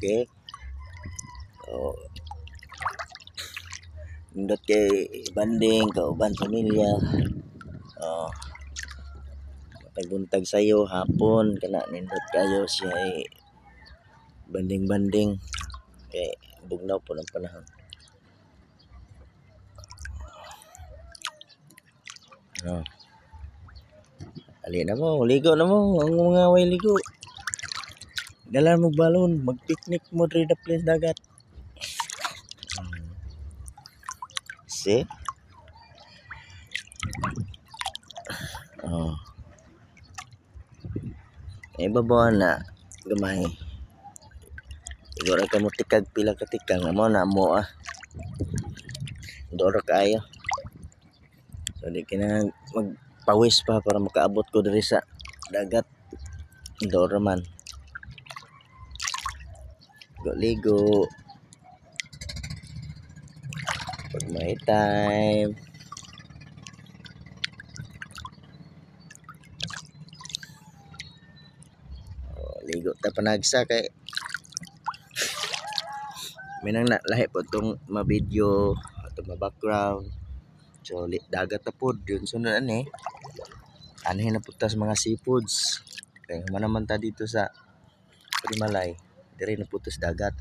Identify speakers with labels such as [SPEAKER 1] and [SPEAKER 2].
[SPEAKER 1] okay. So, nindot kay banding kauban pamilya. Pagbuntag sayo hapon kana nindot kayo siya ay banding kay bugnaw po ng panahon. Ali na mo, ligo na mo, ang mga way ligo. Dala mo balon, mag-picnic mo diri sa place dagat. See? Babaw na gamay. Siguro ka mo tikag pila ka tikang mo na mo Doro kayo. So di kina magpawis pa para makaabot ko diri sa dagat. Doro man. Ligo. Pag may time. Ligo ta panagsa kay minang lahi po itong ma-video atau ma-background. So dagat na po yun sunod anahin na putas mga seafoods kaya manaman ta dito sa Primalay dire na putas dagat.